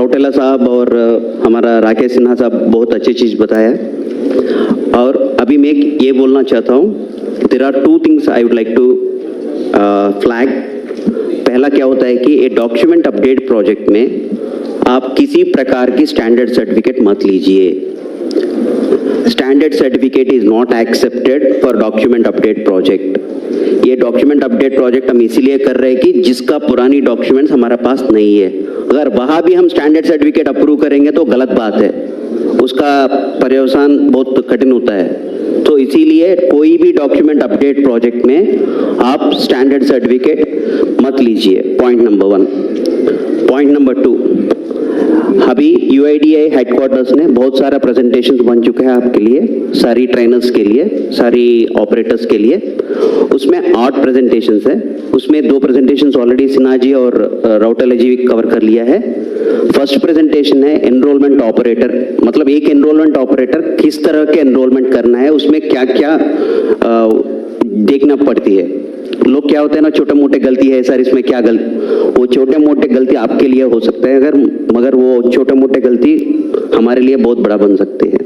रौटेला साहब और हमारा राकेश सिन्हा साहब बहुत अच्छी चीज़ बताया और अभी मैं ये बोलना चाहता हूँ there are two things I would like to flag. पहला क्या होता है कि एक डॉक्यूमेंट अपडेट प्रोजेक्ट में आप किसी प्रकार की स्टैंडर्ड सर्टिफिकेट मत लीजिए। Standard certificate is not accepted for document update project. ये डॉक्यूमेंट अपडेट प्रोजेक्ट हम इसीलिए कर रहे हैं कि जिसका पुरानी डॉक्यूमेंट्स हमारे पास नहीं है, अगर वहाँ भी हम स्टैंडर्ड सर्टिफिकेट अप्रूव करेंगे तो गलत बात है, उसका पर्यवसान बहुत कठिन होता है। तो इसीलिए कोई भी डॉक्यूमेंट अपडेट प्रोजेक्ट में आप स्टैंडर्ड सर्टिफिकेट मत लीजिए, पॉइंट नंबर 1। पॉइंट नंबर 2, अभी UIDAI हेडक्वार्टर्स ने बहुत सारा प्रेजेंटेशंस बन चुके हैं आपके लिए, सारी ट्रेनर्स के लिए, सारी ऑपरेटर्स के लिए। उसमें 8 प्रेजेंटेशंस है, उसमें 2 प्रेजेंटेशंस ऑलरेडी सिन्हा जी और रौटेला जी कवर कर लिया है। फर्स्ट प्रेजेंटेशन है एनरोलमेंट ऑपरेटर, मतलब एक एनरोलमेंट ऑपरेटर किस तरह के एनरोलमेंट करना है, उसमें क्या क्या देखना पड़ती है। लोग क्या होते हैं ना, छोटे मोटे गलती है सर इसमें क्या गलती, वो छोटे मोटे गलती आपके लिए हो सकते हैं मगर वो छोटे मोटे गलती हमारे लिए बहुत बड़ा बन सकते हैं।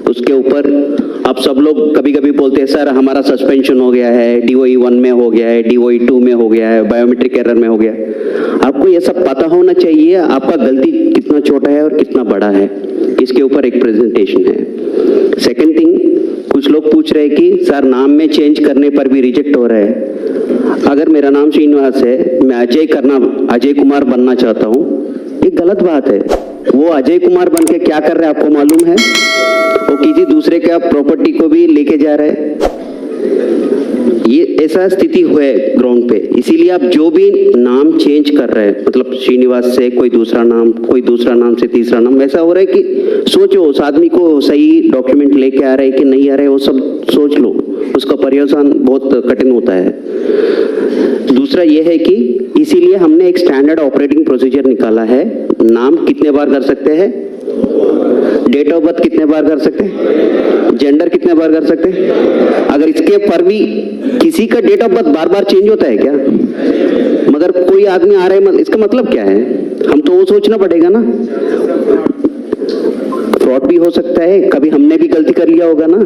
उसके ऊपर आप सब लोग कभी कभी बोलते हैं सर हमारा सस्पेंशन हो गया है, DOE 1 में हो गया है, DOE 2 में हो गया है, बायोमेट्रिक एरर में हो गया। आपको ये सब पता होना चाहिए आपका गलती कितना छोटा है और कितना बड़ा है, इसके ऊपर एक प्रेजेंटेशन है। सेकेंड थिंग, कुछ लोग पूछ रहे हैं कि सर नाम में चेंज करने पर भी रिजेक्ट हो रहा है। अगर मेरा नाम श्रीनिवास है, मैं अजय कुमार बनना चाहता हूँ, ये गलत बात है। वो अजय कुमार बन के क्या कर रहे हैं आपको मालूम है? वो किसी दूसरे के प्रॉपर्टी को भी लेके जा रहे हैं। ये ऐसा स्थिति हुए ग्राउंड पे, इसीलिए आप जो भी नाम चेंज कर रहे हैं, मतलब श्रीनिवास से कोई दूसरा नाम से तीसरा नाम, ऐसा हो रहा है कि सोचो उस आदमी को सही डॉक्यूमेंट लेके आ रहे हैं कि नहीं आ रहे, वो सब सोच लो, उसका पर्यवसान बहुत कठिन होता है। दूसरा ये है कि इसीलिए हमने एक स्टैंडर्ड ऑपरेटिंग प्रोसीजर निकाला है। नाम कितने बार कर सकते हैं, डेट ऑफ बर्थ कितने बार कर सकते हैं, जेंडर कितने बार कर सकते हैं। अगर इसके पर भी किसी का डेट ऑफ बर्थ बार बार चेंज होता है क्या? मगर कोई आदमी आ रहा है, इसका मतलब क्या है? हम तो वो सोचना पड़ेगा ना, फ्रॉड भी हो सकता है, कभी हमने भी गलती कर लिया होगा ना,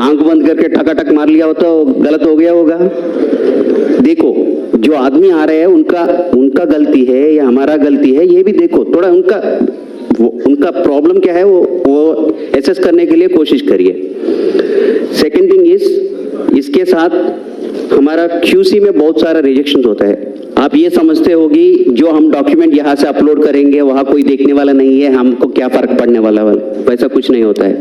आंख बंद करके ठकाठक मार लिया हो तो गलत हो गया होगा। देखो जो आदमी आ रहे हैं उनका गलती है या हमारा गलती है, ये भी देखो थोड़ा, उनका प्रॉब्लम क्या है वो एसेस करने के लिए कोशिश करिए। सेकेंड थिंग इज, इसके साथ हमारा QC में बहुत सारा रिजेक्शन होता है। आप ये समझते होगी जो हम डॉक्यूमेंट यहाँ से अपलोड करेंगे वहाँ कोई देखने वाला नहीं है, हमको क्या फर्क पड़ने वाला, वैसा कुछ नहीं होता है।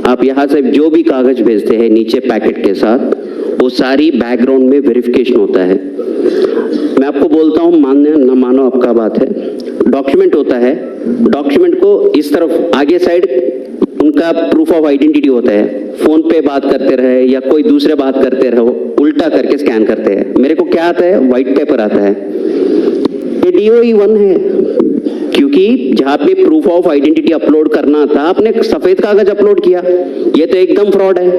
आप यहाँ से जो भी कागज भेजते हैं नीचे पैकेट के साथ, वो सारी बैकग्राउंड में वेरिफिकेशन होता है। मैं आपको बोलता हूँ, मानने न मानो आपका बात है, डॉक्यूमेंट होता है, डॉक्यूमेंट को इस तरफ आगे साइड उनका प्रूफ ऑफ आइडेंटिटी होता है, फोन पे बात करते रहे या कोई दूसरे बात करते रहो, उल्टा करके स्कैन करते हैं। मेरे को क्या आता है, व्हाइट पेपर आता है, ये DOE 1 है, क्योंकि जहाँ पे प्रूफ ऑफ आइडेंटिटी अपलोड करना था आपने सफेद कागज अपलोड किया, ये तो एकदम फ्रॉड है।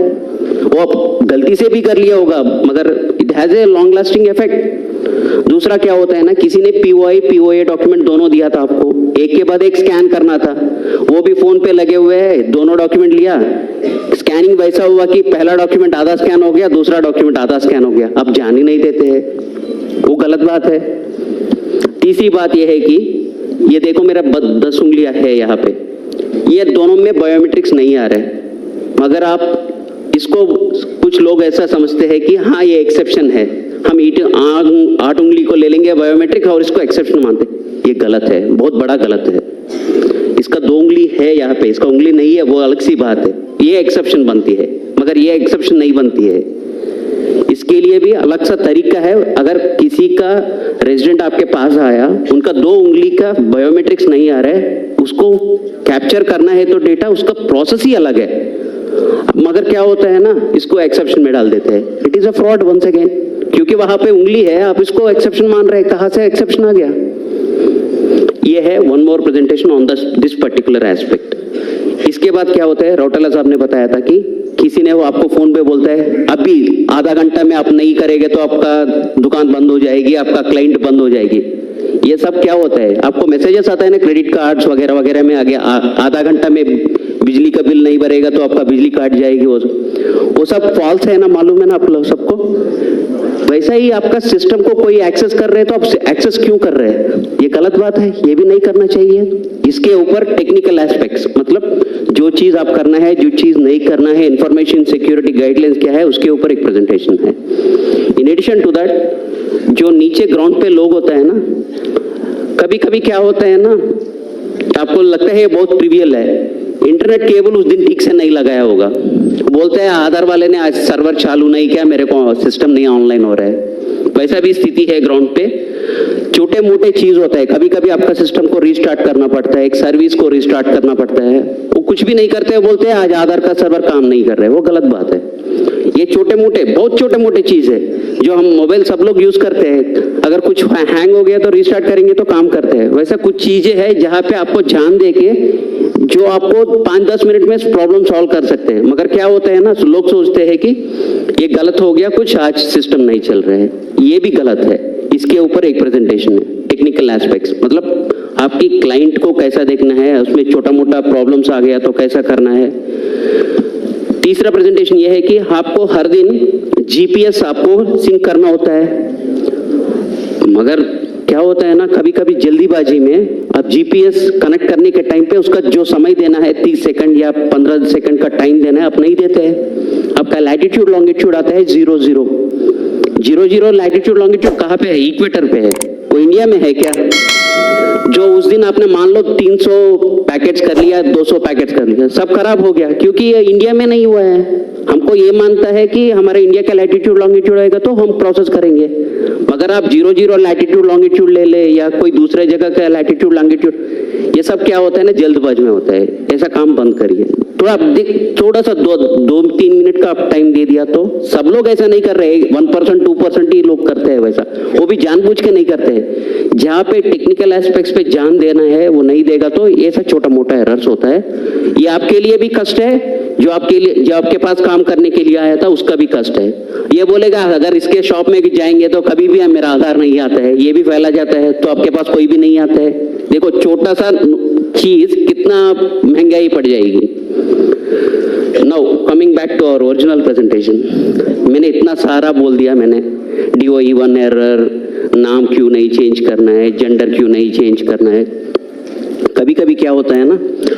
वो आप गलती से भी कर लिया होगा मगर it has a long lasting effect. दूसरा क्या होता है ना, किसी ने POA डॉक्यूमेंट दोनों दिया था आपको, एक के बाद एक स्कैन करना था, वो भी फोन पे लगे हुए हैं, दोनों डॉक्यूमेंट लिया, स्कैनिंग वैसा हुआ कि पहला डॉक्यूमेंट आधा स्कैन हो गया, दूसरा डॉक्यूमेंट आधा स्कैन हो गया, अब जान ही नहीं देते हैं, वो गलत बात है। तीसरी बात यह है कि ये देखो मेरा 10 उंगलियां है यहाँ पे, ये दोनों में बायोमेट्रिक्स नहीं आ रहे, मगर आप इसको कुछ लोग ऐसा समझते हैं कि हाँ ये एक्सेप्शन है, हम 8 उंगली को ले लेंगे बायोमेट्रिक और इसको एक्सेप्शन मानते। ये गलत है, बहुत बड़ा गलत है। इसका 2 उंगली है यहाँ पे, इसका उंगली नहीं है, वो अलग सी बात है, ये एक्सेप्शन बनती है, मगर ये एक्सेप्शन नहीं बनती है। इसके लिए भी अलग सा तरीका है। अगर किसी का रेजिडेंट आपके पास आया, उनका 2 उंगली का बायोमेट्रिक्स नहीं आ रहा है, उसको कैप्चर करना है तो डेटा, उसका प्रोसेस ही अलग है, मगर क्या होता है ना, इसको एक्सेप्शन में डाल देते हैं। It is a fraud once again, क्योंकि वहां पे उंगली है, आप इसको एक्सेप्शन मान रहे हैं, कहां से एक्सेप्शन आ गया? ये है one more presentation on this particular aspect. इसके बाद क्या होता है, रौटेला साहब ने बताया था कि किसी ने वो आपको फोन पे बोलता है अभी आधा घंटा में आप नहीं करेंगे तो आपका दुकान बंद हो जाएगी, आपका क्लाइंट बंद हो जाएगी। ये सब क्या होता है? आपको मैसेजेस आता है ना क्रेडिट कार्ड्स वगैरह वगैरह में, आगे आधा घंटा में बिजली का बिल नहीं भरेगा तो आपका बिजली काट जाएगी। वो सब फॉल्स है ना, मालूम है ना आप लोग सबको। वैसा ही आपका सिस्टम को कोई एक्सेस कर रहे हैं तो आप एक्सेस क्यों कर रहे हैं? ये गलत बात है, ये भी नहीं करना चाहिए। इसके ऊपर टेक्निकल एस्पेक्ट्स, मतलब जो चीज आप करना है, जो चीज नहीं करना है, इंफॉर्मेशन सिक्योरिटी गाइडलाइंस क्या है, उसके ऊपर एक प्रेजेंटेशन है। इन एडिशन टू दैट, जो नीचे ग्राउंड पे लोग होता है ना, कभी कभी क्या होता है ना, आपको लगता है ये बहुत ट्रिवियल है, इंटरनेट केबल उस दिन ठीक से नहीं लगाया होगा, बोलते हैं आधार वाले ने आज सर्वर चालू नहीं किया, मेरे को सिस्टम नहीं ऑनलाइन हो रहा है। वैसा भी स्थिति है ग्राउंड पे। छोटे मोटे चीज होता है, कभी कभी आपका सिस्टम को रिस्टार्ट करना पड़ता है, एक सर्विस को रिस्टार्ट करना पड़ता है, वो कुछ भी नहीं करते, बोलते हैं आज आधार का सर्वर काम नहीं कर रहे। वो गलत बात है। ये छोटे मोटे, बहुत छोटे मोटे चीज है जो हम मोबाइल सब लोग यूज करते हैं। अगर कुछ हैंग हो गया तो रिस्टार्ट करेंगे तो काम करते हैं। वैसा कुछ चीजें हैं जहाँ पे आपको ध्यान देके जो आपको 5-10 मिनट में प्रॉब्लम सॉल्व कर सकते हैं। मगर क्या होता है ना, लोग सोचते हैं कि ये गलत हो गया कुछ, आज सिस्टम नहीं चल रहा है। ये भी गलत है। इसके ऊपर एक प्रेजेंटेशन है, टेक्निकल एस्पेक्ट्स, मतलब आपकी क्लाइंट को कैसा देखना है, उसमें छोटा मोटा प्रॉब्लम्स आ गया तो कैसा करना है। तीसरा प्रेजेंटेशन ये है कि आपको हर दिन जीपीएस आपको सिंक करना होता है। मगर क्या होता है ना, कभी कभी जल्दीबाजी में आप जीपीएस कनेक्ट करने के टाइम पे उसका जो समय देना है 30 सेकंड या 15 सेकंड का टाइम देना है, आप नहीं देते हैं। आपका लैटिट्यूड लॉन्गिट्यूड आता है 00 लैटिट्यूड लॉन्गिट्यूड कहाँ पे है? इक्वेटर पे है। वो इंडिया में है क्या? जो उस दिन आपने मान लो 300 पैकेट्स कर लिया, 200 पैकेट्स कर लिया, सब खराब हो गया क्योंकि ये इंडिया में नहीं हुआ है। हमको ये मानता है कि हमारे इंडिया का लैटिट्यूड लॉन्गिट्यूड आएगा तो हम प्रोसेस करेंगे। मगर आप 00 लैटिट्यूड लॉन्गिट्यूड ले ले या कोई दूसरे जगह का लैटिट्यूड लॉन्गिट्यूड, ये सब क्या होता है ना, जल्दबाजी में होता है। ऐसा काम बंद करिए। थोड़ा सा 2-3 मिनट का आप टाइम दे दिया तो सब लोग ऐसा नहीं कर रहे। 1% 2% ही लोग करते हैं वैसा, वो भी जानबूझ के नहीं करते हैं। जहाँ पे टेक्निकल एस्पेक्ट्स पे ध्यान देना है वो नहीं देगा तो ऐसा छोटा मोटा एरर्स होता है। ये आपके लिए भी कष्ट है, जो आपके पास काम करने के लिए आया था उसका भी कष्ट है। ये बोलेगा अगर इसके शॉप में जाएंगे तो कभी भी मेरा आधार नहीं आता है, ये भी फैला जाता है तो आपके पास कोई भी नहीं आता है। देखो छोटा सा चीज कितना महंगाई पड़ जाएगी। Now coming back to our original presentation, मैंने इतना सारा बोल दिया। मैंने DOE1 एरर, नाम क्यों नहीं चेंज करना है, जेंडर क्यों नहीं चेंज करना है। कभी कभी क्या होता है ना,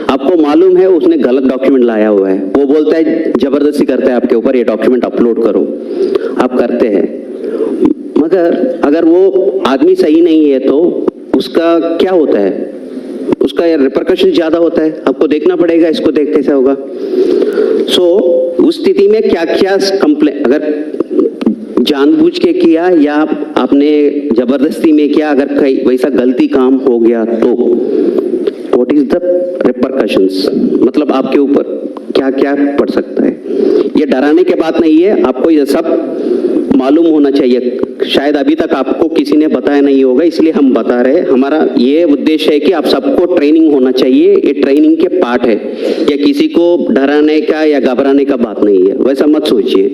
आपको मालूम है उसने गलत डॉक्यूमेंट लाया हुआ है, वो बोलता है जबरदस्ती करता है आपके ऊपर, ये डॉक्यूमेंट अपलोड करो, आप करते हैं। मगर अगर वो आदमी सही नहीं है तो उसका क्या होता है, उसका रिपरकशन ज्यादा होता है। आपको देखना पड़ेगा इसको, देख कैसा होगा। सो उस स्थिति में क्या क्या कंप्लेन, अगर जानबूझ के किया या आपने जबरदस्ती में किया, अगर कहीं वैसा गलती काम हो गया तो व्हाट इज द रिपरकशंस, मतलब आपके ऊपर क्या क्या पड़ सकता है। ये डराने के बात नहीं है, आपको ये सब मालूम होना चाहिए। शायद अभी तक आपको किसी ने बताया नहीं होगा, इसलिए हम बता रहे हैं। हमारा ये उद्देश्य है कि आप सबको ट्रेनिंग होना चाहिए, ये ट्रेनिंग के पार्ट है। या किसी को डराने का या घबराने का बात नहीं है, वैसा मत सोचिए।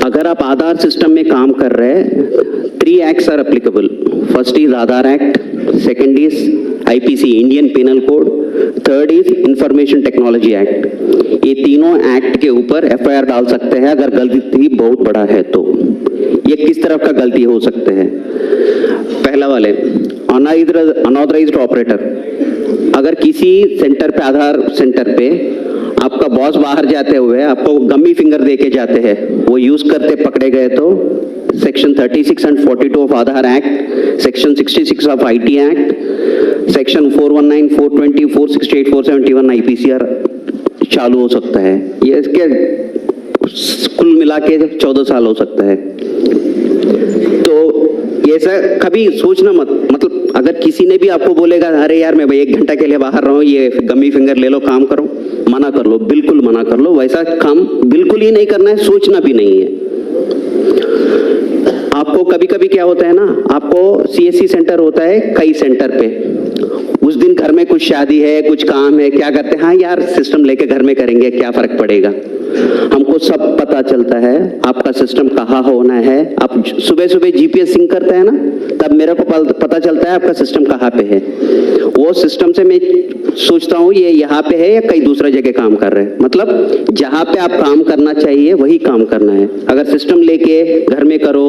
अगर आप आधार सिस्टम में काम कर रहे हैं, 3 acts are applicable. First is Aadhaar act, second is IPC Indian penal code, third is information technology act. ये तीनों एक्ट के ऊपर FIR डाल सकते हैं अगर गलती बहुत बड़ा है तो। ये किस तरफ का गलती हो सकते हैं? पहला वाले अनऑथराइज्ड ऑपरेटर। अगर किसी सेंटर पे, आधार सेंटर पे आपका बॉस बाहर जाते हुए आपको गम्मी फिंगर देके जाते हैं, वो यूज करते पकड़े गए तो section 36 and 42 of Aadhaar act, section 66 of IT act, section 419, 420, 468, 471 IPCR चालू हो सकता है। ये इसके कुल मिला के 14 साल हो सकता है। तो ऐसा कभी सोचना मत, मतलब अगर किसी ने भी आपको बोलेगा अरे यार मैं 1 घंटा के लिए बाहर रहा हूँ, ये गम्मी फिंगर ले लो, काम करो, मना कर लो, बिल्कुल मना कर लो। वैसा काम बिल्कुल ही नहीं करना है, सोचना भी नहीं है। आपको कभी कभी क्या होता है ना, आपको CSC सेंटर होता है कई सेंटर पे, उस दिन घर में कुछ शादी है, कुछ काम है, क्या करते हैं, हाँ यार सिस्टम लेके घर में करेंगे, क्या फर्क पड़ेगा। हमको सब पता चलता है आपका सिस्टम कहाँ होना है। आप सुबह सुबह जीपीएस सिंक करते हैं ना, तब मेरे को पता चलता है आपका सिस्टम कहाँ पे है। वो सिस्टम से मैं सोचता हूँ ये यहाँ पे है या कहीं दूसरा जगह काम कर रहे हैं। मतलब जहाँ पे आप काम करना चाहिए वही काम करना है। अगर सिस्टम लेके घर में करो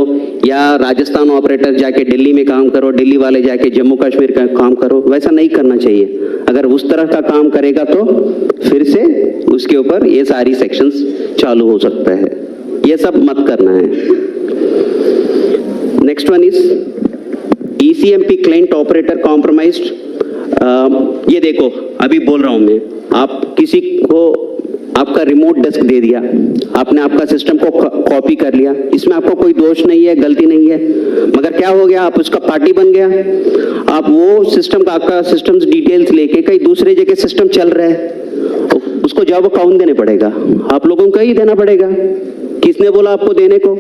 या राजस्थान ऑपरेटर जाके दिल्ली में काम करो, दिल्ली वाले जाके जम्मू कश्मीर का काम करो, वैसा नहीं करना चाहिए। अगर उस तरह का काम करेगा तो फिर से उसके ऊपर ये सारी सेक्शंस चालू हो सकता है। ये सब मत करना है। Next one is ECMP client operator compromised. ये देखो अभी बोल रहा हूं मैं, आप किसी को आपका रिमोट डेस्क दे दिया, आपने आपका सिस्टम को कॉपी कर लिया, इसमें आपको कोई दोष नहीं है, गलती नहीं है, मगर क्या हो गया, आप उसका पार्टी बन गया। आप वो सिस्टम का आपका सिस्टम्स डिटेल्स लेके कहीं दूसरे जगह सिस्टम चल रहा है, उसको जवाब कौन देने पड़ेगा? आप लोगों को ही देना पड़ेगा। किसने बोला आपको देने को?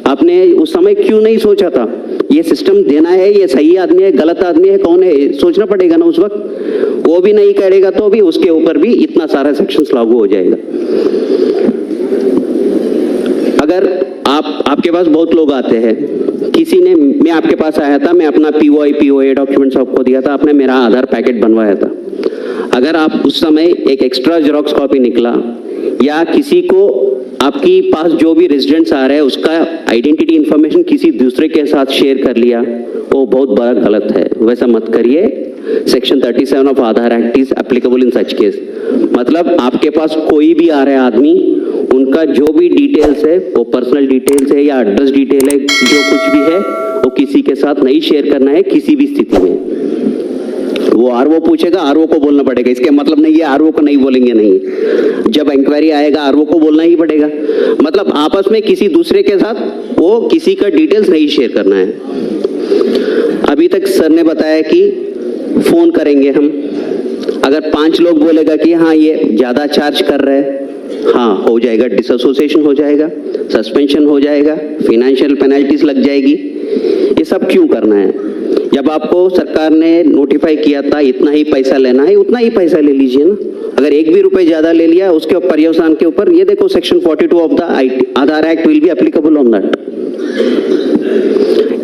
आपने उस समय क्यों नहीं सोचा था ये सिस्टम देना है, ये सही आदमी है, गलत आदमी है, कौन है, सोचना पड़ेगा ना उस वक्त। वो भी नहीं करेगा तो भी उसके ऊपर भी इतना सारा सेक्शंस लागू हो जाएगा। अगर आपके पास बहुत लोग आते हैं, किसी ने, मैं आपके पास आया था, मैं अपना POA डॉक्यूमेंट्स आपको दिया था, आपने मेरा आधार पैकेट बनवाया था। अगर आप उस समय एक एक्स्ट्रा जेरॉक्स कॉपी निकला या किसी को आपकी पास जो भी रेजिडेंट्स आ रहे हैं उसका आइडेंटिटी इंफॉर्मेशन किसी दूसरे के साथ शेयर कर लिया, वो बहुत बड़ा गलत है, वैसा मत करिए। Section 37 of Aadhaar act is applicable in such case. मतलब आपके पास कोई भी आ रहा है आदमी, उनका जो भी डिटेल्स है, वो पर्सनल डिटेल्स है या एड्रेस डिटेल है, जो कुछ भी है वो किसी के साथ नहीं शेयर करना है किसी भी स्थिति में। वो आरओ पूछेगा, आरओ को बोलना पड़ेगा, इसके मतलब नहीं है आरओ को नहीं बोलेंगे, नहीं। जब इंक्वायरी आएगा आरओ को बोलना ही पड़ेगा। मतलब आपस में किसी दूसरे के साथ वो किसी का डिटेल्स नहीं शेयर करना है। अभी तक सर ने बताया कि फोन करेंगे हम, अगर 5 लोग बोलेगा कि हाँ ये ज्यादा चार्ज कर रहे हैं, हाँ हो जाएगा, डिसएसोसिएशन हो जाएगा, सस्पेंशन हो जाएगा, फाइनेंशियल पेनल्टीज लग जाएगी। ये सब क्यों करना है? जब आपको सरकार ने नोटिफाई किया था इतना ही पैसा लेना है, उतना ही पैसा ले लीजिए ना। अगर एक भी रुपए ज्यादा ले लिया उसके पर्यवसान के ऊपर, ये देखो section 42 of the Aadhaar act will be applicable on that.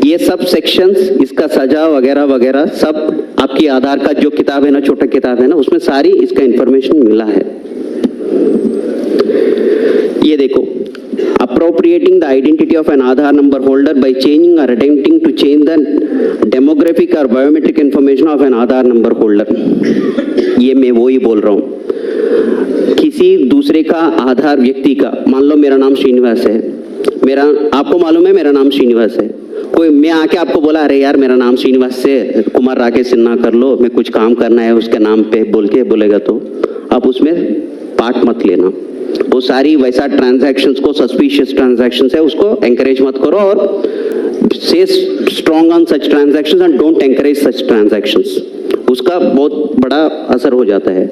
ये सब सेक्शंस, इसका सजा वगैरह वगैरह सब आपकी आधार का जो किताब है ना, छोटा किताब है ना, उसमें सारी इसका इंफॉर्मेशन मिला है। ये देखो, appropriating the identity of an Aadhaar number holder by changing or attempting to change the demographic or biometric information of an Aadhaar number holder। ये मैं वो ही बोल रहा हूँ। किसी दूसरे का आधार व्यक्ति का, मान लो मेरा नाम श्रीनिवास है, मेरा आपको मालूम है मेरा नाम श्रीनिवास है, कोई मैं आके आपको बोला अरे यार मेरा नाम श्रीनिवास से कुमार राकेश सिन्हा कर लो, मैं कुछ काम करना है उसके नाम पे बोल के बोलेगा, तो आप उसमें पार्ट मत लेना। वो सारी वैसा ट्रांजैक्शंस को, सस्पिशियस ट्रांजैक्शंस है, उसको एंकरेज मत करो और से strong on such transactions and don't encourage such transactions. उसका बहुत बड़ा असर हो जाता है।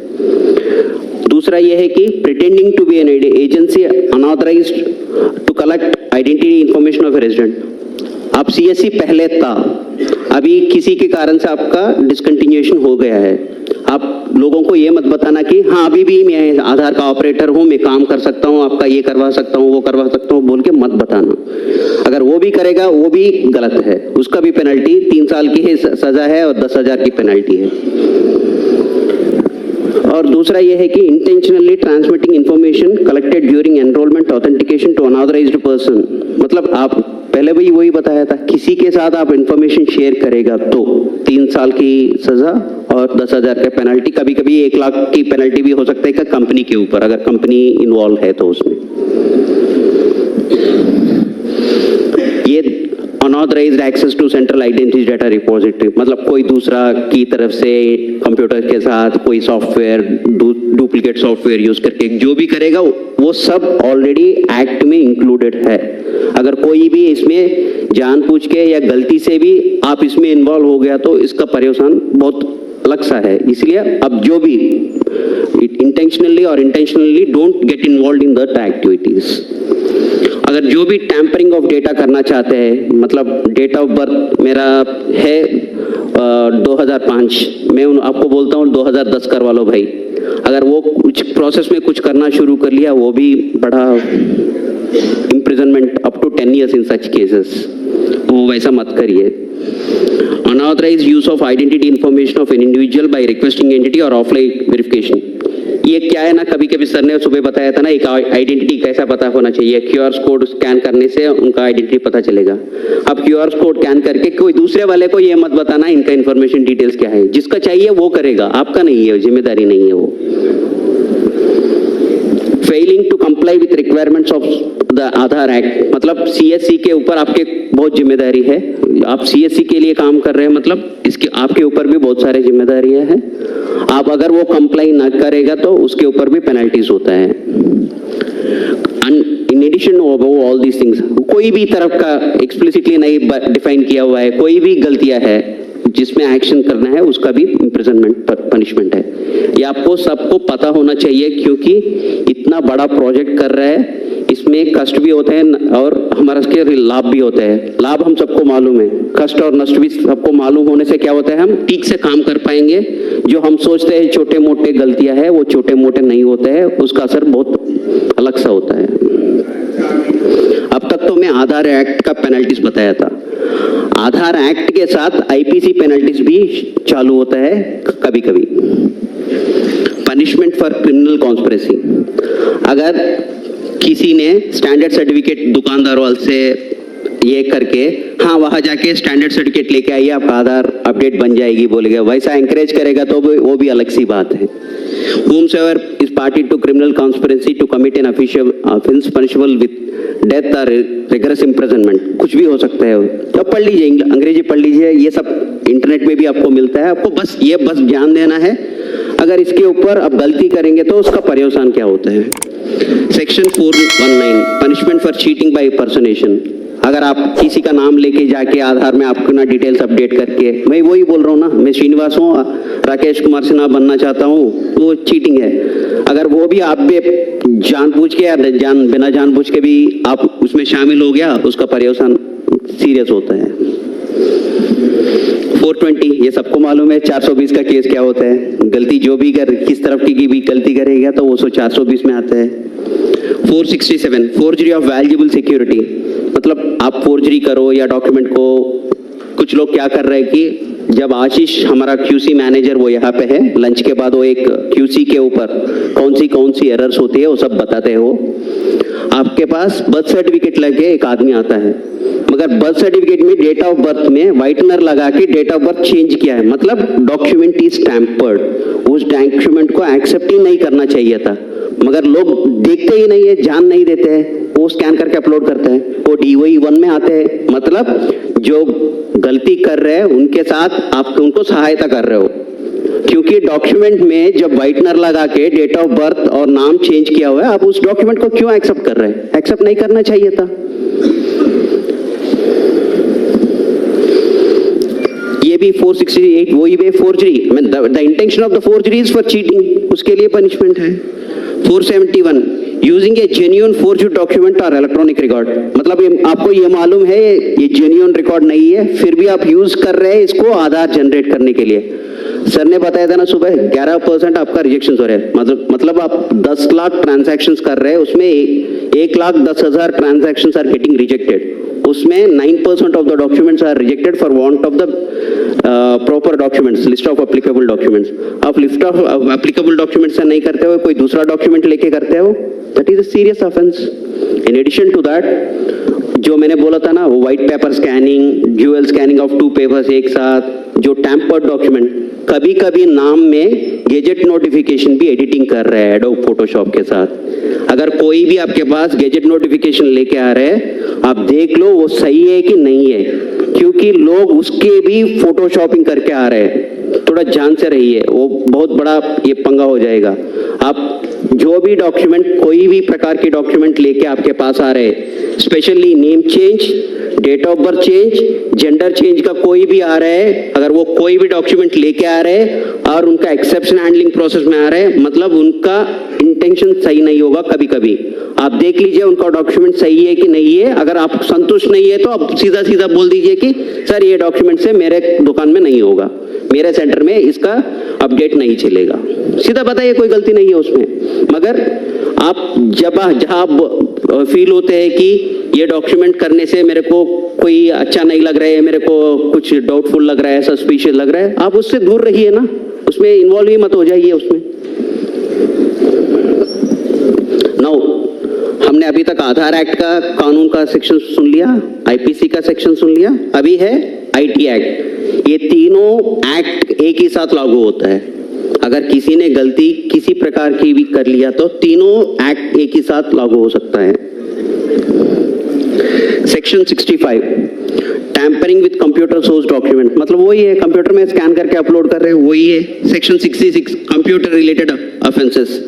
दूसरा ये है कि pretending to be an agency unauthorised to collect identity information of a resident. आप CSC पहले था, अभी किसी के कारण से आपका डिसकंटिन्यूएशन हो गया है, आप लोगों को ये मत बताना कि हाँ अभी भी मैं आधार का ऑपरेटर हूँ, मैं काम कर सकता हूँ, आपका ये करवा सकता हूँ, वो करवा सकता हूँ बोल के मत बताना। अगर वो भी करेगा वो भी गलत है, उसका भी पेनल्टी 3 साल की है सजा है और 10,000 की पेनल्टी है। और दूसरा ये है कि intentionally transmitting information collected during enrolment authentication to unauthorised person. मतलब आप पहले भी वही बताया था, किसी के साथ आप इंफॉर्मेशन शेयर करेगा तो 3 साल की सजा और 10,000 का पेनल्टी, कभी कभी 1 लाख की पेनल्टी भी हो सकता है कंपनी के ऊपर, अगर कंपनी इन्वॉल्व है तो उसमें। ये unauthorised access to central identity data repository, मतलब कोई दूसरा की तरफ से कंप्यूटर के साथ कोई सॉफ्टवेयर, डुप्लीकेट सॉफ्टवेयर यूज करके जो भी करेगा वो सब ऑलरेडी एक्ट में इंक्लूडेड है। अगर कोई भी इसमें जानबूझ के या गलती से भी आप इसमें इन्वॉल्व हो गया तो इसका पर्यवसान बहुत अलग सा है। इसलिए अब जो भी इंटेंशनली और intentionally don't get involve in that activities. अगर जो भी टैंपरिंग ऑफ डेटा करना चाहते हैं, मतलब डेट ऑफ बर्थ मेरा है 2005, मैं आपको बोलता हूँ 2010 करवा लो भाई। अगर वो कुछ प्रोसेस में कुछ करना शुरू कर लिया, वो भी बड़ा imprisonment up to 10 years in such cases, वो वैसा मत करिए। Unauthorized use of identity information of an individual by requesting entity or offline verification, ये क्या है ना, कभी कभी सर ने सुबह बताया था ना, एक आइडेंटिटी कैसा पता होना चाहिए, क्यूआर कोड स्कैन करने से उनका आइडेंटिटी पता चलेगा। अब क्यूआर कोड स्कैन करके कोई दूसरे वाले को ये मत बताना इनका इन्फॉर्मेशन डिटेल्स क्या है, जिसका चाहिए वो करेगा, आपका नहीं है, जिम्मेदारी नहीं है वो। Failing to comply with requirements of the Aadhaar act, मतलब सीएससी के ऊपर आपके बहुत जिम्मेदारी है। आप सीएससी के लिए काम कर रहे हैं, मतलब इसके आपके ऊपर भी बहुत सारी जिम्मेदारियां हैं। आप अगर वो कंप्लाई ना करेगा तो उसके ऊपर भी पेनल्टीज होता है। In addition all these things, कोई भी तरफ का एक्सप्लिसिटली नहीं डिफाइन किया हुआ है, कोई भी गलतियां है जिसमें एक्शन करना है उसका भी इम्प्रिजनमेंट पनिशमेंट है। ये आपको सबको पता होना चाहिए, क्योंकि इतना बड़ा प्रोजेक्ट कर रहा है, इसमें कष्ट भी होते हैं और हमारा इसके लाभ भी होते हैं। लाभ हम सबको मालूम है, कष्ट और नष्ट भी सबको मालूम होने से क्या होता है, हम ठीक से काम कर पाएंगे। जो हम सोचते हैं छोटे मोटे गलतियां है, वो छोटे मोटे नहीं होते हैं, उसका असर बहुत अलग सा होता है। अब तक तो मैं आधार एक्ट का पेनल्टीज बताया था, आधार एक्ट के साथ आईपीसी पेनल्टीज भी चालू होता है कभी कभी। पनिशमेंट फॉर क्रिमिनल कॉन्स्पिरेसी, अगर किसी ने स्टैंडर्ड सर्टिफिकेट दुकानदार वाले से ये करके, हाँ वहां जाके स्टैंडर्ड सर्टिफिकेट लेके आइए, आपका आधार अपडेट बन जाएगी बोलेगा, वैसा एंकरेज करेगा तो वो भी अलग सी बात है। Whomsoever is party to criminal conspiracy to commit an official offense punishable with death or rigorous imprisonment, कुछ भी हो सकता है। तो पढ़ लीजिए, अंग्रेजी पढ़ लीजिए, ये सब इंटरनेट में भी आपको मिलता है। आपको बस ध्यान देना है, अगर इसके ऊपर आप गलती करेंगे तो उसका पर्यवसान क्या होता है। Section 419, punishment for cheating by personation, अगर आप किसी का नाम लेके जाके आधार में आपको ना डिटेल्स अपडेट करके, मैं वही बोल रहा हूँ ना, मैं श्रीनिवास हूँ, राकेश कुमार सिन्हा बनना चाहता हूँ, वो चीटिंग है। अगर वो भी आप भी जानबूझ के या बिना जानबूझ के भी आप उसमें शामिल हो गया, उसका पर्यवसान सीरियस होता है। 420, ये सबको मालूम है 420 का केस क्या होता है। गलती जो भी किस तरफ की भी गलती करेगा तो वो 420 में आता है। 467, फोर्जरी ऑफ वैल्यूएबल सिक्योरिटी, मतलब आप फोर्जरी करो या डॉक्यूमेंट को, कुछ लोग क्या कर रहे हैं कि जब आशीष हमारा क्यूसी मैनेजर वो यहाँ पे है, लंच के बाद वो एक क्यूसी के ऊपर कौन सी एरर्स होती है वो सब बताते हैं। वो आपके पास बर्थ सर्टिफिकेट लगे एक आदमी आता है, मगर बर्थ सर्टिफिकेट में डेट ऑफ बर्थ में व्हाइटनर लगा के डेट ऑफ बर्थ चेंज किया है, मतलब डॉक्यूमेंट इज टैम्पर्ड। उस डॉक्यूमेंट को एक्सेप्ट ही नहीं करना चाहिए था, मगर लोग देखते ही नहीं है, ध्यान नहीं देते हैं, वो स्कैन करके अपलोड करते हैं, वो DOE 1 में आते हैं। मतलब जो गलती कर रहे हैं उनके साथ आप उनको सहायता कर रहे हो, क्योंकि डॉक्यूमेंट में जब व्हाइटनर लगा के डेट ऑफ बर्थ और नाम चेंज किया हुआ है, आप उस डॉक्यूमेंट को क्यों एक्सेप्ट कर रहे हैं? एक्सेप्ट नहीं करना चाहिए था। ये भी 468 वही वे forgery, the intention of the forgery is for cheating, उसके लिए पनिशमेंट है। 471, using a genuine forged document or electronic record, मतलब आपको ये मालूम है ये जेन्युइन रिकॉर्ड नहीं है, फिर भी आप यूज कर रहे हैं इसको आधार जनरेट करने के लिए। सर ने बताया था ना सुबह 11% आपका रिजेक्शन हो रहा है, मतलब आप 10 लाख ट्रांजैक्शन कर रहे हैं, उसमें 1,10,000 ट्रांजैक्शन आर गेटिंग रिजेक्टेड, उसमें 9% of the documents are rejected for want of the proper documents, list of applicable documents. आप लिस्ट ऑफ एप्लीकेबल डॉक्यूमेंट्स से नहीं करते हो, कोई दूसरा डॉक्यूमेंट लेके करते हो, that is a serious offence. In addition to that, जो मैंने बोला था ना, वो white paper scanning, dual scanning of 2 papers एक साथ, जो टैम्पर्ड डॉक्यूमेंट, कभी कभी नाम में गैजेट नोटिफिकेशन भी एडिटिंग कर रहे हैं एडोब फोटोशॉप के साथ। अगर कोई भी आपके पास गैजेट नोटिफिकेशन लेके आ रहे हैं, आप देख लो वो सही है कि नहीं है, क्योंकि लोग उसके भी फोटोशॉपिंग करके आ रहे हैं। थोड़ा ध्यान से रहिए, वो बहुत बड़ा ये पंगा हो जाएगा। आप जो भी डॉक्यूमेंट, कोई भी प्रकार के डॉक्यूमेंट लेके आपके पास आ रहे हैं, specially name change, date of birth change, gender change का कोई भी आ रहा है, अगर वो कोई भी डॉक्यूमेंट लेके आ रहे हैं और उनका एक्सेप्शन हैंडलिंग प्रोसेस में आ रहे हैं, मतलब उनका इंटेंशन सही नहीं होगा। कभी कभी आप देख लीजिए उनका डॉक्यूमेंट सही है कि नहीं है, अगर आप संतुष्ट नहीं है तो आप सीधा बोल दीजिए कि सर ये डॉक्यूमेंट से मेरे दुकान में नहीं होगा, मेरे सेंटर में इसका अपडेट नहीं चलेगा। सीधा बताइए, कोई गलती नहीं है उसमें। मगर आप जहाँ आप फील होते हैं कि ये डॉक्यूमेंट करने से मेरे को कोई अच्छा नहीं लग रहा है, मेरे को कुछ डाउटफुल लग रहा है, सस्पिशियस लग रहा है, आप उससे दूर रहिए ना, उसमें इन्वॉल्व ही मत हो जाइए उसमें। हमने अभी तक आधार एक्ट का कानून का सेक्शन सुन लिया, आईपीसी का सेक्शन सुन लिया, अभी है आईटी एक्ट। ये तीनों एक्ट एक ही साथ लागू होता है। अगर किसी ने गलती किसी प्रकार की भी कर लिया तो तीनों एक्ट एक ही साथ लागू हो सकता है। Section 65 tampering with computer source document, मतलब वही है, कंप्यूटर में स्कैन करके अपलोड कर रहे हैं, वही है। सेक्शन 66 कंप्यूटर रिलेटेड ऑफेंसेस,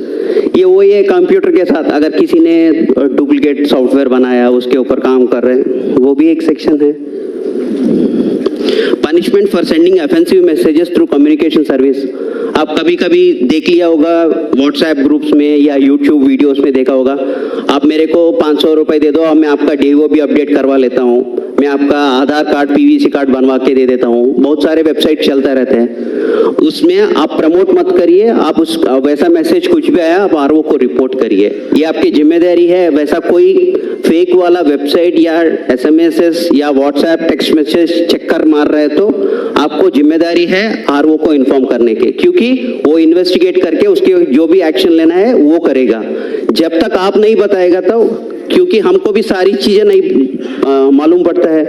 ये वही है। कंप्यूटर के साथ अगर किसी ने डुप्लीकेट सॉफ्टवेयर बनाया, उसके ऊपर काम कर रहे हैं, वो भी एक सेक्शन है। Punishment for sending offensive messages through communication service, आप कभी कभी देख लिया होगा व्हाट्सएप ग्रुप्स में या यूट्यूब वीडियोस में देखा होगा, आप मेरे को 500 रुपए दे दो और मैं आपका डीओ भी अपडेट करवा लेता हूँ, मैं आपका आधार कार्ड पीवीसी कार्ड बनवा के दे देता हूँ। बहुत सारे वेबसाइट चलता रहते हैं, उसमें आप प्रमोट मत करिए। आप उस वैसा मैसेज कुछ भी आया आप आरओ को रिपोर्ट करिए, ये आपकी जिम्मेदारी है। वैसा कोई फेक वाला वेबसाइट या एसएमएस या व्हाट्सएप टेक्स्ट मैसेज चक्कर मार रहे तो आपको जिम्मेदारी है आरओ को इन्फॉर्म करने के, क्योंकि वो इन्वेस्टिगेट करके उसके जो भी एक्शन लेना है वो करेगा। जब तक आप नहीं बताएगा तो, क्योंकि हमको भी सारी चीजें नहीं मालूम पड़ता है,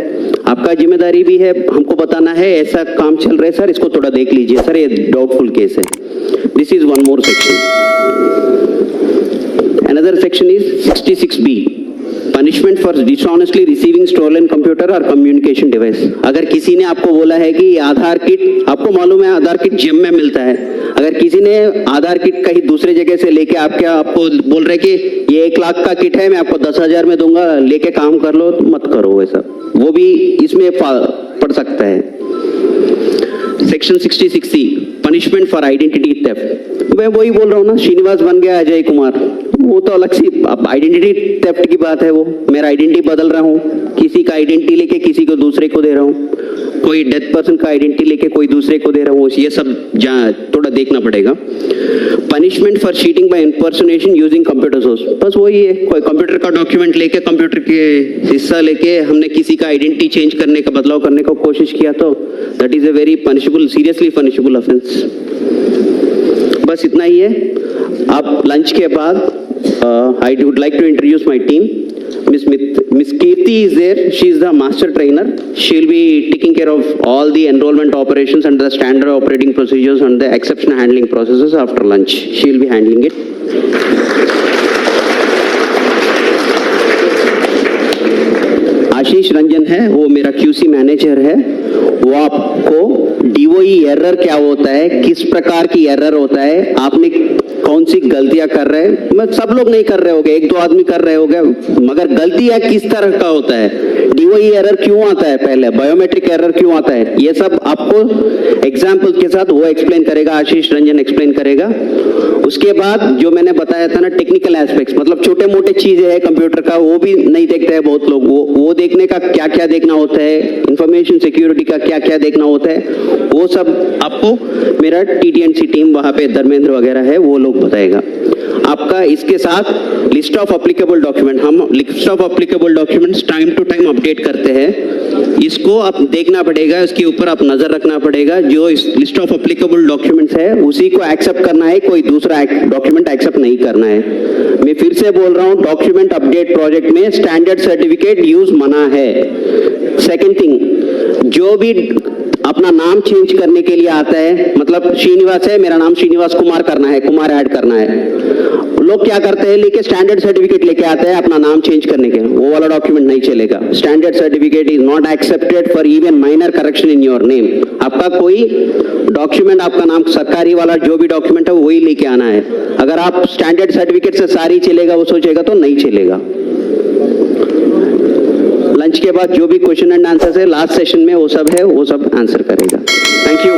आपका जिम्मेदारी भी है हमको बताना है ऐसा काम चल रहा है सर, इसको थोड़ा देख लीजिए सर, ये डाउटफुल केस है। This is one more section. Another section is 66B punishment for dishonestly receiving stolen computer और कम्युनिकेशन डिवाइस। अगर किसी ने आपको बोला है कि आधार किट, आपको मालूम है आधार किट जिम में मिलता है, अगर किसी ने आधार किट कहीं दूसरे जगह से लेके आपको बोल रहे कि ये 1 लाख का किट है, मैं आपको 10,000 में दूंगा, लेके काम कर लो, तो मत करो वैसा, वो भी इसमें पड़ सकता है। Section 66C punishment for identity theft, मैं वही बोल रहा हूँ ना, श्रीनिवास बन गया अजय कुमार, वो तो अलग सी आइडेंटिटी थेफ्ट की बात है। वो मेरा आइडेंटिटी बदल रहा हूँ, किसी का आइडेंटिटी लेके किसी को दूसरे को दे रहा हूँ, कोई डेथ पर्सन का आइडेंटिटी लेके कोई दूसरे को दे रहा हूँ, ये सब थोड़ा देखना पड़ेगा। Punishment for cheating by impersonation using computer source, बस वही है, कोई कंप्यूटर का डॉक्यूमेंट लेके, कंप्यूटर के हिस्सा लेके हमने किसी का आइडेंटिटी चेंज करने का, बदलाव करने का कोशिश किया तो that is a very punishable, seriously punishable offence. बस इतना ही है। अब लंच के बाद I would like to introduce my team. Miss Kirti is there. She is the master trainer. She will be taking care of all the enrollment operations and the standard operating procedures and the exception handling processes after lunch. She will be handling it. आशीष रंजन है, वो मेरा QC manager है, वो आपको DOE error क्या होता है, किस प्रकार की एरर होता है, आपने कौन सी गलतियां कर रहे हैं, मैं सब लोग नहीं कर रहे होंगे, 1-2 आदमी कर रहे होंगे, मगर गलतियां किस तरह का होता है, डीओई एरर क्यों आता है, पहले बायोमेट्रिक एरर क्यों आता है, ये सब आपको एग्जाम्पल के साथ वो एक्सप्लेन करेगा, आशीष रंजन एक्सप्लेन करेगा। उसके बाद जो मैंने बताया था ना टेक्निकल एस्पेक्ट्स, मतलब छोटे मोटे चीजें हैं कंप्यूटर का, वो भी नहीं देखते हैं बहुत लोग, वो देखने का क्या क्या देखना होता है, इंफॉर्मेशन सिक्योरिटी का क्या क्या देखना होता है, वो सब आपको मेरा TTNC टीम वहां पे धर्मेंद्र वगैरह है वो लोग बताएगा। आपका इसके साथ लिस्ट ऑफ एप्लीकेबल डॉक्यूमेंट, हम list of applicable documents time to time update करते हैं, इसको आप देखना पड़ेगा, इसके ऊपर आप नजर रखना पड़ेगा। जो इस लिस्ट ऑफ एप्लीकेबल डॉक्यूमेंट्स है उसी को एक्सेप्ट करना है, कोई दूसरा डॉक्यूमेंट एक्सेप्ट नहीं करना है। मैं फिर से बोल रहा हूं, डॉक्यूमेंट अपडेट प्रोजेक्ट में स्टैंडर्ड सर्टिफिकेट यूज मना है। सेकेंड थिंग, जो भी अपना नाम चेंज करने के लिए आता है, मतलब श्रीनिवास है, मेरा नाम श्रीनिवास कुमार करना है, कुमार ऐड करना है, लोग क्या करते हैं, लेके स्टैंडर्ड सर्टिफिकेट लेके आते हैं अपना नाम चेंज करने के, वो वाला डॉक्यूमेंट नहीं चलेगा। Standard certificate is not accepted for even minor correction in your name. आपका कोई डॉक्यूमेंट, आपका नाम सरकारी वाला जो भी डॉक्यूमेंट है वही लेके आना है। अगर आप स्टैंडर्ड सर्टिफिकेट से सारी चलेगा वो सोचेगा तो नहीं चलेगा। लंच के बाद जो भी क्वेश्चन एंड आंसर है लास्ट सेशन में वो सब है, वो सब आंसर करेगा। Thank you.